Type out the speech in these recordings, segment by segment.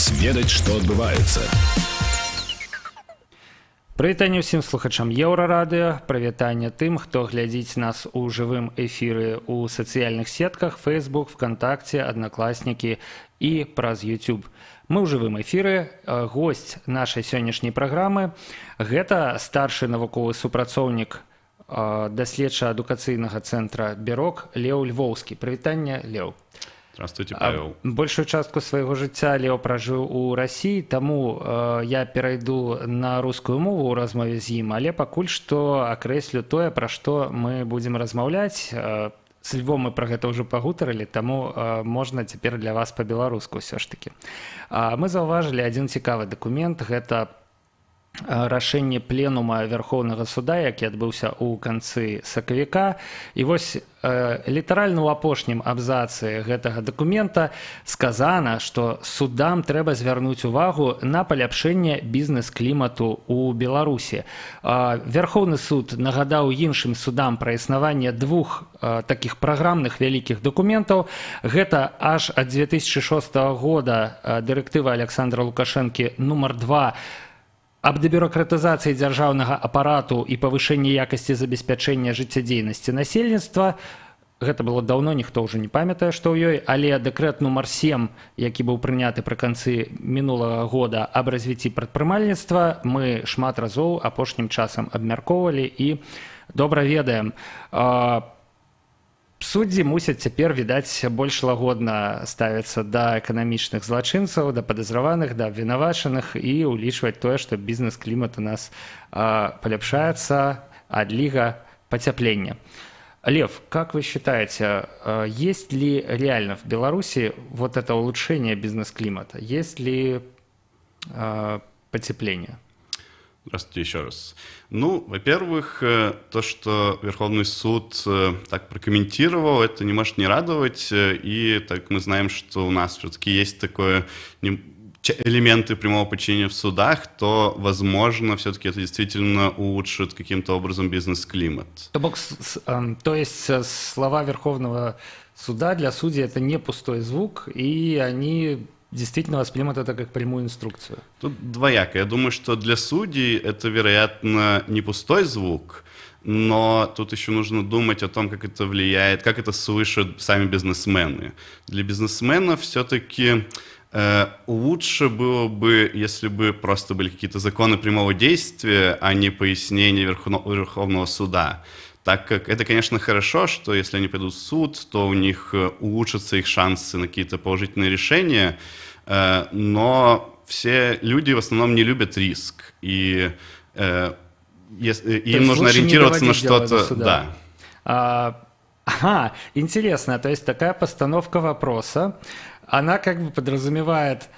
вас ведаць, што адбываецца. Прывітанне ўсім слухачам Еўрарадыё, прывітанне тым, хто глядзіць нас у жывым эфіры ў сацыяльных сетках Facebook, ВКонтакце, Аднакласнікі і праз YouTube. Мы ў жывым эфіры. Госць нашай сённяшняй праграмы – гэта старшы навуковы супрацоўнік даследча-адукацыйнага цэнтра «Бярок» Леў Львоўскі. Прывітанне, Леў. Здравствуйте, Павел. Большую частку свайго жыцця Леў пражыў у Расіі, таму я перайду на рускую мову ў размове з ім, але пакуль што акрэслю тое, пра што мы будзем размаўляць. З Львом мы пра гэта ўжо пагутарылі, таму можна цяпер для вас па-беларуску ўсё ж такі. Мы заўважылі адзін цікавы дакумент, гэта рашэнне пленума Верховнага суда, які адбыўся ў канцы сакавіка. І вось літаральна ў апошнім абзацы гэтага дакумента сказана, што судам трэба звярнуць увагу на паляпшэнне бізнес-клімату ў Беларусі. Верховны суд нагадаў іншым судам пра існаванне двух такіх праграмных вялікіх дакументаў. Гэта аж ад 2006 года дырэктыва Александра Лукашэнкі нумар 2 аб дебюрократызацыі дзяржаўнага апарату і павышэнні якасці забеспячэння жыццядзейнасці насельніцтва. Гэта было даўно, ніхто ўжо не памятае, што ў ёй, але дэкрэт нумар 7, які быў прыняты пры канцы мінулага года аб развіцці прадпрымальніцтва, мы шмат разоў апошнім часам абмяркоўвалі і добра ведаем. Суддзі мусяць цяпер, відаць, больш лагодна ставіцца да эканамічных злачынцаў, да падазраваных, да абвінавачаных і ўлічваць тое, што бізнес-клімат у нас паляпшаецца, адліга пацяплення. Лев, как вы считаете, есть ли реально в Беларуси вот это улучшение бизнес-климата? Есть ли потепление? Здравствуйте еще раз. Ну, во-первых, то, что Верховный суд так прокомментировал, это не может не радовать. И так мы знаем, что у нас все-таки есть такое элементы прямого подчинения в судах, то, возможно, все-таки это действительно улучшит каким-то образом бизнес-климат. То есть слова Верховного суда для судей это не пустой звук, и они действительно воспримут это как прямую инструкцию? Тут двояко. Я думаю, что для судей это, вероятно, не пустой звук, но тут еще нужно думать о том, как это влияет, как это слышат сами бизнесмены. Для бизнесменов все-таки лучше было бы, если бы просто были какие-то законы прямого действия, а не пояснения Верховного суда. Так как это, конечно, хорошо, что если они пойдут в суд, то у них улучшатся их шансы на какие-то положительные решения, но все люди в основном не любят риск, и им нужно ориентироваться на что-то. Да. Интересно, то есть такая постановка вопроса, она как бы подразумевает,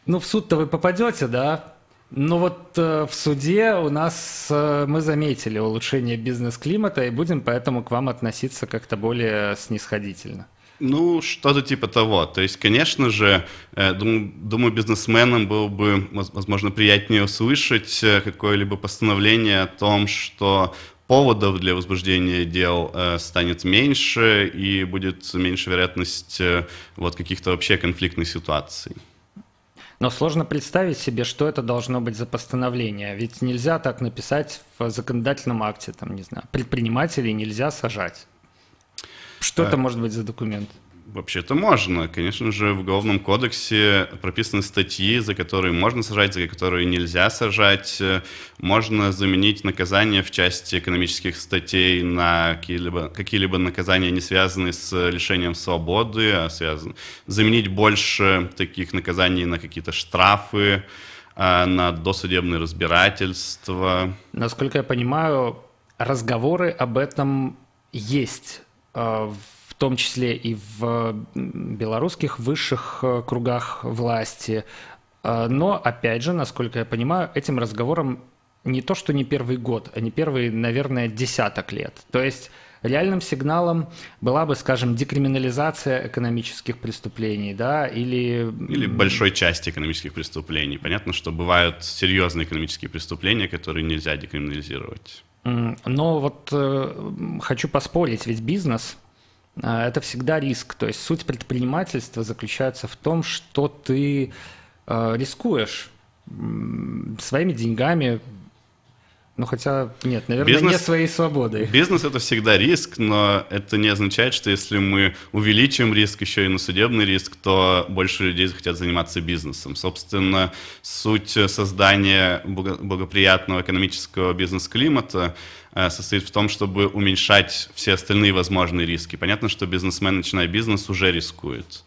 ну в суд-то вы попадете, да? Ну вот в суде у нас мы заметили улучшение бизнес-климата и будем поэтому к вам относиться как-то более снисходительно. Ну, что-то типа того. То есть, конечно же, думаю, бизнесменам было бы, возможно, приятнее услышать какое-либо постановление о том, что поводов для возбуждения дел станет меньше и будет меньше вероятность вот каких-то вообще конфликтных ситуаций. Но сложно представить себе, что это должно быть за постановление. Ведь нельзя так написать в законодательном акте, там, не знаю, предпринимателей нельзя сажать. Что это может быть за документ? Вообще-то можно. Конечно же, в Уголовном кодексе прописаны статьи, за которые можно сажать, за которые нельзя сажать. Можно заменить наказания в части экономических статей на какие-либо наказания, не связанные с лишением свободы, а заменить больше таких наказаний на какие-то штрафы, на досудебные разбирательства. Насколько я понимаю, разговоры об этом есть, в том числе и в белорусских высших кругах власти. Но, опять же, насколько я понимаю, этим разговором не то, что не первый год, а не первый, наверное, десяток лет. То есть реальным сигналом была бы, скажем, декриминализация экономических преступлений, да, или большой части экономических преступлений. Понятно, что бывают серьезные экономические преступления, которые нельзя декриминализировать. Но вот хочу поспорить, ведь бизнес – это всегда риск. То есть суть предпринимательства заключается в том, что ты рискуешь своими деньгами, ну, хотя, нет, наверное, не своей свободой. Бизнес — это всегда риск, но это не означает, что если мы увеличим риск еще и на судебный риск, то больше людей захотят заниматься бизнесом. Собственно, суть создания благоприятного экономического бизнес-климата состоит в том, чтобы уменьшать все остальные возможные риски. Понятно, что бизнесмен, начиная бизнес, уже рискует.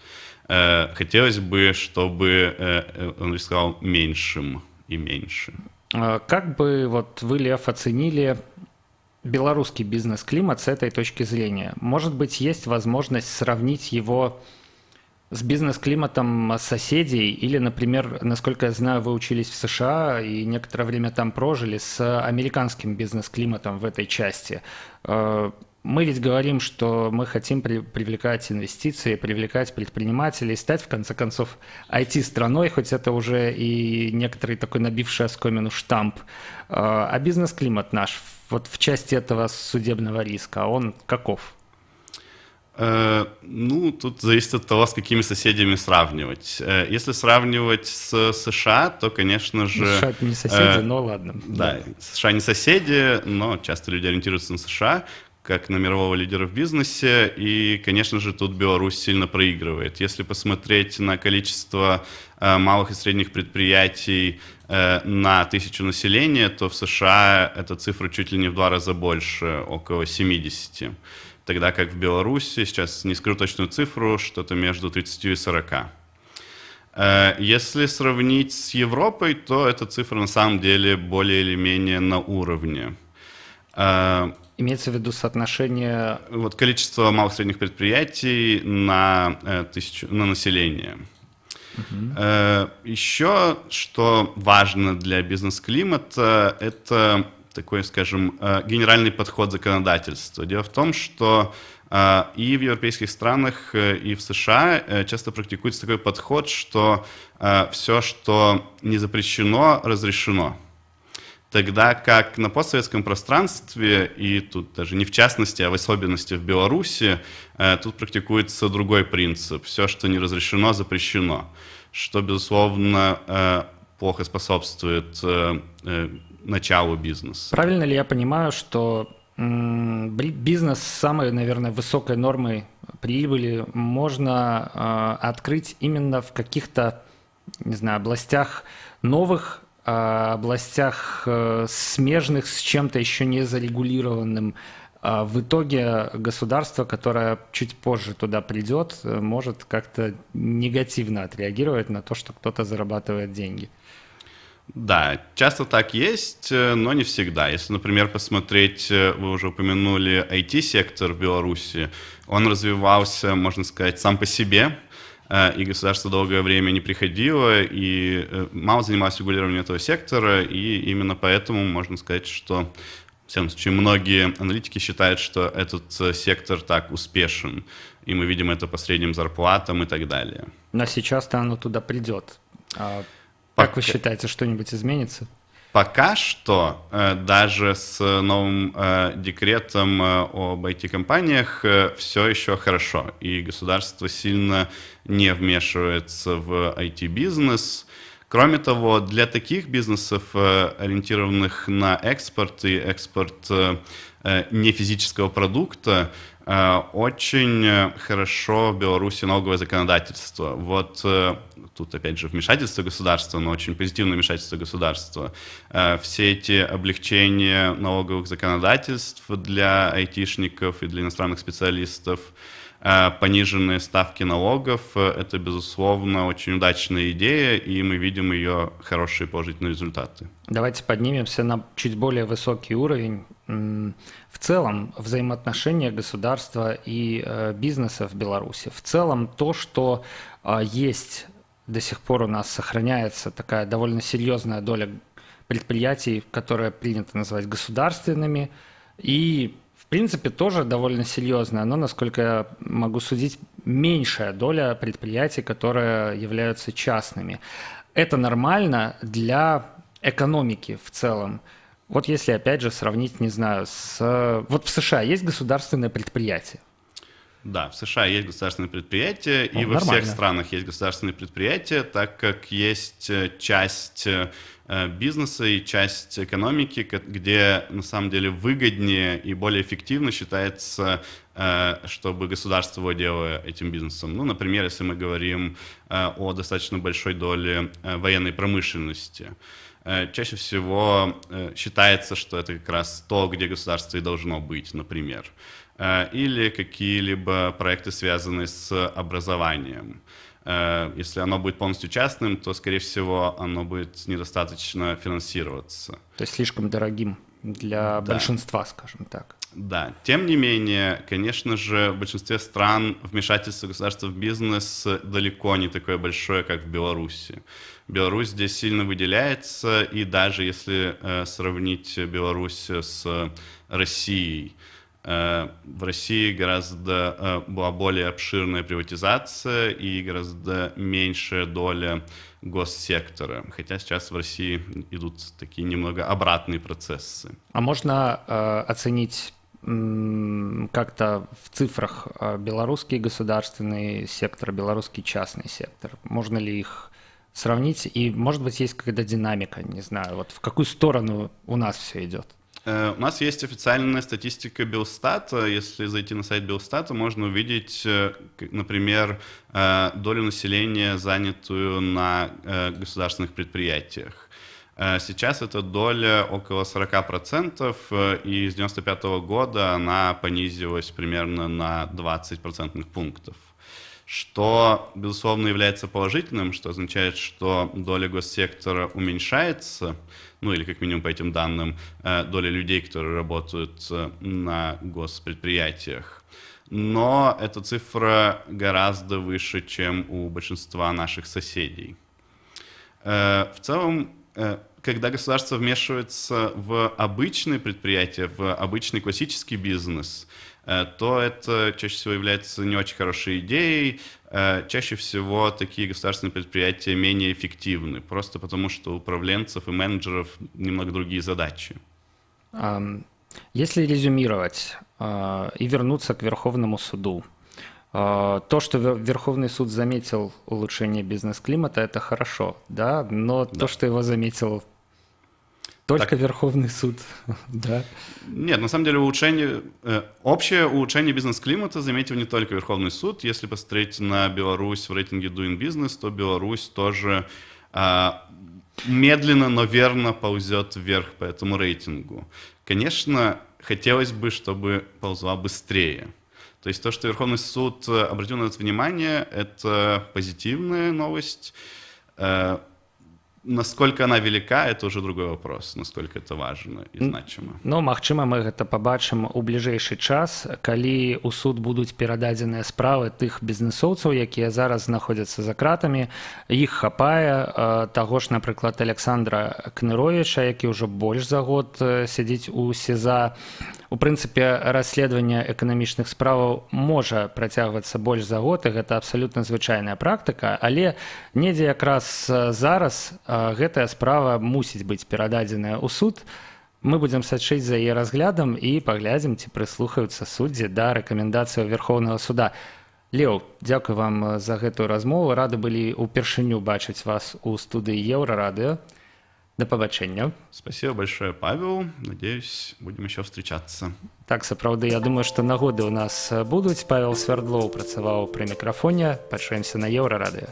Хотелось бы, чтобы он рисковал меньшим и меньше. Как бы вот вы, Лев, оценили белорусский бизнес-климат с этой точки зрения? Может быть, есть возможность сравнить его с бизнес-климатом соседей или, например, насколько я знаю, вы учились в США и некоторое время там прожили, с американским бизнес-климатом в этой части? Мы ведь говорим, что мы хотим привлекать инвестиции, привлекать предпринимателей, стать, в конце концов, IT-страной, хоть это уже и некоторый такой набивший оскомину штамп. А бизнес-климат наш, вот в части этого судебного риска, он каков? Ну, тут зависит от того, с какими соседями сравнивать. Если сравнивать с США, то, конечно же... США не соседи, но ладно. Да, США не соседи, но часто люди ориентируются на США как на мирового лидера в бизнесе, и, конечно же, тут Беларусь сильно проигрывает. Если посмотреть на количество малых и средних предприятий на 1000 населения, то в США эта цифра чуть ли не в 2 раза больше, около 70. Тогда как в Беларуси, сейчас не скажу точную цифру, что-то между 30 и 40. Если сравнить с Европой, то эта цифра на самом деле более или менее на уровне. Имеется в виду соотношение... Вот количество малых и средних предприятий на население. Еще, что важно для бизнес-климата, это такой, скажем, генеральный подход законодательства. Дело в том, что и в европейских странах, и в США часто практикуется такой подход, что все, что не запрещено, разрешено. Тогда как на постсоветском пространстве, и тут даже не в частности, а в особенности в Беларуси, тут практикуется другой принцип. Все, что не разрешено, запрещено. Что, безусловно, плохо способствует началу бизнеса. Правильно ли я понимаю, что бизнес с самой, наверное, высокой нормой прибыли можно открыть именно в каких-то, не знаю, областях новых, областях смежных с чем-то еще не зарегулированным? В итоге государство, которое чуть позже туда придет, может как-то негативно отреагировать на то, что кто-то зарабатывает деньги. Да, часто так есть, но не всегда. Если, например, посмотреть, вы уже упомянули IT-сектор в Беларуси, он развивался, можно сказать, сам по себе, и государство долгое время не приходило, и мало занималось регулированием этого сектора, и именно поэтому можно сказать, что, в всяком случае, многие аналитики считают, что этот сектор так успешен, и мы видим это по средним зарплатам и так далее. Но сейчас-то оно туда придет. Как вы считаете, что-нибудь изменится? Пока что, даже с новым декретом об IT-компаниях, все еще хорошо, и государство сильно не вмешивается в IT-бизнес. Кроме того, для таких бизнесов, ориентированных на экспорт и экспорт нефизического продукта, очень хорошо в Беларуси налоговое законодательство. Вот тут, опять же, вмешательство государства, но очень позитивное вмешательство государства. Все эти облегчения налоговых законодательств для айтишников и для иностранных специалистов, пониженные ставки налогов – это, безусловно, очень удачная идея, и мы видим ее хорошие положительные результаты. Давайте поднимемся на чуть более высокий уровень. В целом, взаимоотношения государства и бизнеса в Беларуси. В целом, то, что есть до сих пор у нас сохраняется такая довольно серьезная доля предприятий, которые принято называть государственными, и в принципе тоже довольно серьезная, но, насколько я могу судить, меньшая доля предприятий, которые являются частными. Это нормально для экономики в целом. Вот если, опять же, сравнить, не знаю, вот в США есть государственное предприятие? Да, в США есть государственные предприятия, и во нормально. всех странах есть государственные предприятия, так как есть часть бизнеса и часть экономики, где на самом деле выгоднее и более эффективно считается, чтобы государство владело этим бизнесом. Ну, например, если мы говорим о достаточно большой доле военной промышленности. Чаще всего считается, что это как раз то, где государство и должно быть, например. Или какие-либо проекты, связанные с образованием. Если оно будет полностью частным, то, скорее всего, оно будет недостаточно финансироваться. То есть слишком дорогим для большинства, скажем так. Да, тем не менее, конечно же, в большинстве стран вмешательство государства в бизнес далеко не такое большое, как в Беларуси. Беларусь здесь сильно выделяется, и даже если сравнить Беларусь с Россией, в России гораздо была более обширная приватизация и гораздо меньшая доля госсектора, хотя сейчас в России идут такие немного обратные процессы. А можно оценить как-то в цифрах белорусский государственный сектор, белорусский частный сектор? Можно ли их сравнить? И, может быть, есть какая-то динамика, не знаю, вот в какую сторону у нас все идет? У нас есть официальная статистика Белстата. Если зайти на сайт Белстата, можно увидеть, например, долю населения, занятую на государственных предприятиях. Сейчас эта доля около 40%, и с 1995 года она понизилась примерно на 20 процентных пунктов. Что, безусловно, является положительным, что означает, что доля госсектора уменьшается, ну или как минимум по этим данным, доля людей, которые работают на госпредприятиях. Но эта цифра гораздо выше, чем у большинства наших соседей. В целом, когда государство вмешивается в обычные предприятия, в обычный классический бизнес, то это чаще всего является не очень хорошей идеей. Чаще всего такие государственные предприятия менее эффективны, просто потому что у управленцев и менеджеров немного другие задачи. Если резюмировать и вернуться к Верховному суду, то, что Верховный суд заметил улучшение бизнес-климата, это хорошо, да? Но да. То, что его заметил только Верховный суд, да? Нет, на самом деле общее улучшение бизнес-климата заметил не только Верховный суд. Если посмотреть на Беларусь в рейтинге Doing Business, то Беларусь тоже медленно, но верно ползет вверх по этому рейтингу. Конечно, хотелось бы, чтобы ползла быстрее. То есть то, что Верховный суд обратил на это внимание, это позитивная новость. Насколько она велика, это уже другой вопрос, насколько это важно і значимо. Ну, магчыма, мы гэта пабачым у бліжэйшы час, калі ў суд будуць перададзеныя справы тых бізнесоўцаў, якія зараз знаходзяцца за кратамі. Іх хапае, таго ж, напрыклад, Александра Кныровіча, які ўжо больш за год сядзіць у СІЗА. У прынцыпе, расследаванне эканамічных справаў можа працягвацца больш за год, і гэта абсалютна звычайная практыка, але недзе якраз зараз гэтая справа мусіць быць перададзеная ў суд. Мы будзем сачыць за яе разглядам і паглядзім, ці прыслухаюцца суддзі да рэкамендацыяў Верховнага суда. Леў, дзякуй вам за гэтую размову. Рады былі ўпершыню бачыць вас у студыі Еўрарадыё. До побачення. Спасибо большое, Павел. Надеюсь, будем еще встречаться. Так, сапраўды, я думаю, што нагоды у нас будуць. Павел Свярдлоў працаваў пры мікрафоне. Пачуемся на Еўрарадыё.